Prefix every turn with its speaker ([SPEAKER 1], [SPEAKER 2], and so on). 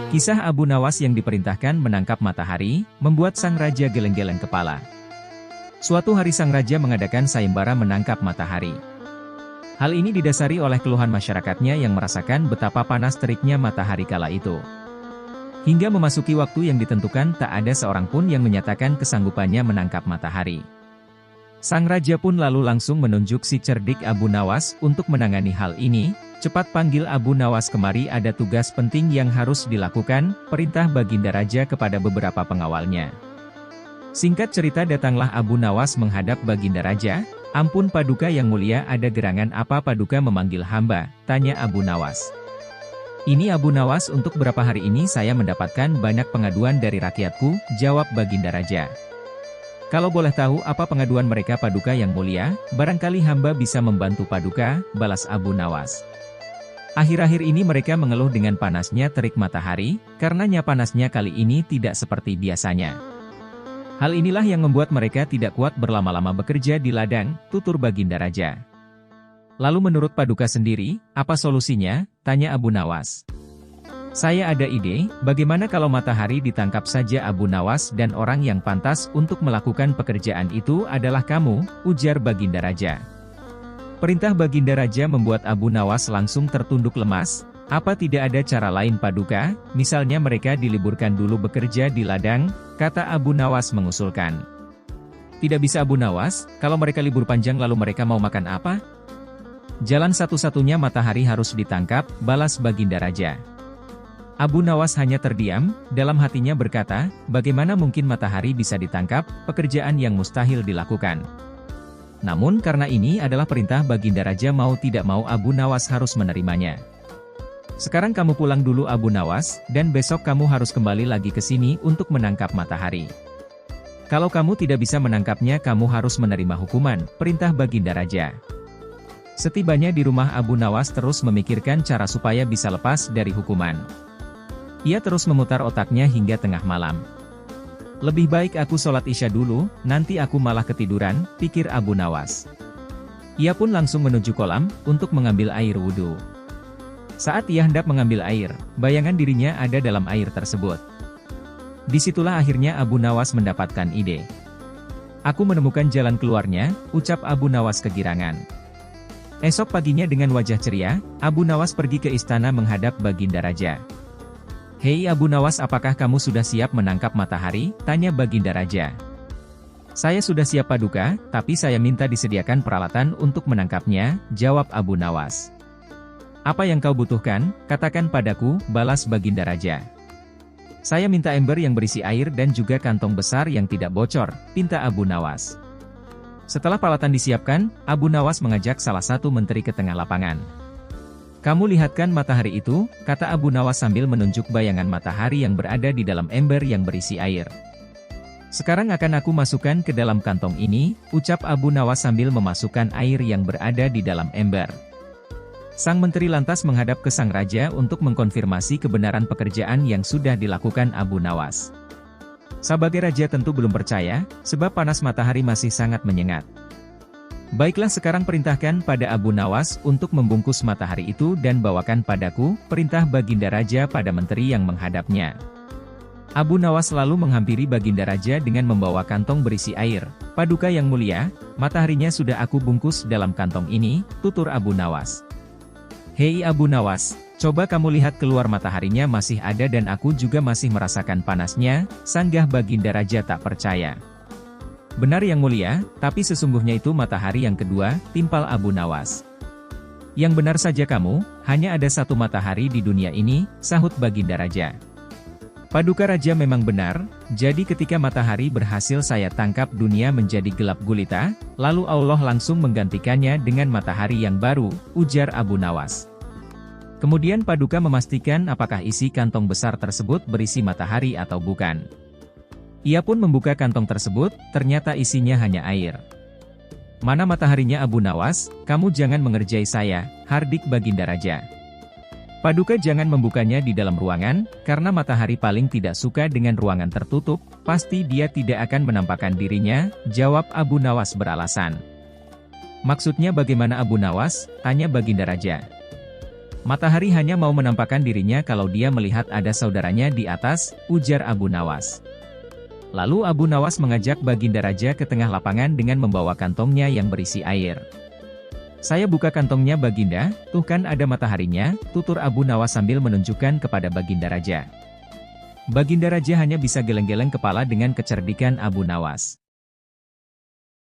[SPEAKER 1] Kisah Abu Nawas yang diperintahkan menangkap matahari, membuat sang raja geleng-geleng kepala. Suatu hari sang raja mengadakan sayembara menangkap matahari. Hal ini didasari oleh keluhan masyarakatnya yang merasakan betapa panas teriknya matahari kala itu. Hingga memasuki waktu yang ditentukan tak ada seorang pun yang menyatakan kesanggupannya menangkap matahari. Sang raja pun lalu langsung menunjuk si cerdik Abu Nawas untuk menangani hal ini. Cepat panggil Abu Nawas kemari, ada tugas penting yang harus dilakukan, perintah Baginda Raja kepada beberapa pengawalnya. Singkat cerita, datanglah Abu Nawas menghadap Baginda Raja. Ampun Paduka yang mulia, ada gerangan apa Paduka memanggil hamba? Tanya Abu Nawas. Ini Abu Nawas, untuk berapa hari ini saya mendapatkan banyak pengaduan dari rakyatku, jawab Baginda Raja. Kalau boleh tahu apa pengaduan mereka Paduka yang mulia, barangkali hamba bisa membantu Paduka, balas Abu Nawas. Akhir-akhir ini mereka mengeluh dengan panasnya terik matahari, karenanya panasnya kali ini tidak seperti biasanya. Hal inilah yang membuat mereka tidak kuat berlama-lama bekerja di ladang, tutur Baginda Raja. Lalu menurut Paduka sendiri, apa solusinya? Tanya Abu Nawas. Saya ada ide, bagaimana kalau matahari ditangkap saja Abu Nawas, dan orang yang pantas untuk melakukan pekerjaan itu adalah kamu, ujar Baginda Raja. Perintah Baginda Raja membuat Abu Nawas langsung tertunduk lemas. Apa tidak ada cara lain Paduka, misalnya mereka diliburkan dulu bekerja di ladang, kata Abu Nawas mengusulkan. Tidak bisa Abu Nawas, kalau mereka libur panjang lalu mereka mau makan apa? Jalan satu-satunya matahari harus ditangkap, balas Baginda Raja. Abu Nawas hanya terdiam, dalam hatinya berkata, bagaimana mungkin matahari bisa ditangkap, pekerjaan yang mustahil dilakukan. Namun karena ini adalah perintah Baginda Raja, mau tidak mau Abu Nawas harus menerimanya. Sekarang kamu pulang dulu Abu Nawas, dan besok kamu harus kembali lagi ke sini untuk menangkap matahari. Kalau kamu tidak bisa menangkapnya kamu harus menerima hukuman, perintah Baginda Raja. Setibanya di rumah Abu Nawas terus memikirkan cara supaya bisa lepas dari hukuman. Ia terus memutar otaknya hingga tengah malam. Lebih baik aku sholat isya dulu, nanti aku malah ketiduran, pikir Abu Nawas. Ia pun langsung menuju kolam, untuk mengambil air wudhu. Saat ia hendak mengambil air, bayangan dirinya ada dalam air tersebut. Disitulah akhirnya Abu Nawas mendapatkan ide. Aku menemukan jalan keluarnya, ucap Abu Nawas kegirangan. Esok paginya dengan wajah ceria, Abu Nawas pergi ke istana menghadap Baginda Raja. Hei Abu Nawas, apakah kamu sudah siap menangkap matahari? Tanya Baginda Raja. Saya sudah siap Paduka, tapi saya minta disediakan peralatan untuk menangkapnya, jawab Abu Nawas. Apa yang kau butuhkan, katakan padaku, balas Baginda Raja. Saya minta ember yang berisi air dan juga kantong besar yang tidak bocor, pinta Abu Nawas. Setelah peralatan disiapkan, Abu Nawas mengajak salah satu menteri ke tengah lapangan. Kamu lihatkan matahari itu, kata Abu Nawas sambil menunjuk bayangan matahari yang berada di dalam ember yang berisi air. Sekarang akan aku masukkan ke dalam kantong ini, ucap Abu Nawas sambil memasukkan air yang berada di dalam ember. Sang menteri lantas menghadap ke sang raja untuk mengkonfirmasi kebenaran pekerjaan yang sudah dilakukan Abu Nawas. Sebagai raja tentu belum percaya, sebab panas matahari masih sangat menyengat. Baiklah, sekarang perintahkan pada Abu Nawas untuk membungkus matahari itu dan bawakan padaku, perintah Baginda Raja pada menteri yang menghadapnya. Abu Nawas lalu menghampiri Baginda Raja dengan membawa kantong berisi air. Paduka yang mulia, mataharinya sudah aku bungkus dalam kantong ini, tutur Abu Nawas. Hei Abu Nawas, coba kamu lihat keluar, mataharinya masih ada dan aku juga masih merasakan panasnya, sanggah Baginda Raja tak percaya. Benar yang mulia, tapi sesungguhnya itu matahari yang kedua, timpal Abu Nawas. Yang benar saja kamu, hanya ada satu matahari di dunia ini, sahut Baginda Raja. Paduka Raja memang benar, jadi ketika matahari berhasil saya tangkap dunia menjadi gelap gulita, lalu Allah langsung menggantikannya dengan matahari yang baru, ujar Abu Nawas. Kemudian Paduka memastikan apakah isi kantong besar tersebut berisi matahari atau bukan. Ia pun membuka kantong tersebut, ternyata isinya hanya air. Mana mataharinya Abu Nawas, kamu jangan mengerjai saya, hardik Baginda Raja. Paduka jangan membukanya di dalam ruangan, karena matahari paling tidak suka dengan ruangan tertutup, pasti dia tidak akan menampakkan dirinya, jawab Abu Nawas beralasan. Maksudnya bagaimana Abu Nawas? Tanya Baginda Raja. Matahari hanya mau menampakkan dirinya kalau dia melihat ada saudaranya di atas, ujar Abu Nawas. Lalu Abu Nawas mengajak Baginda Raja ke tengah lapangan dengan membawa kantongnya yang berisi air. Saya buka kantongnya Baginda, tuh kan ada mataharinya, tutur Abu Nawas sambil menunjukkan kepada Baginda Raja. Baginda Raja hanya bisa geleng-geleng kepala dengan kecerdikan Abu Nawas.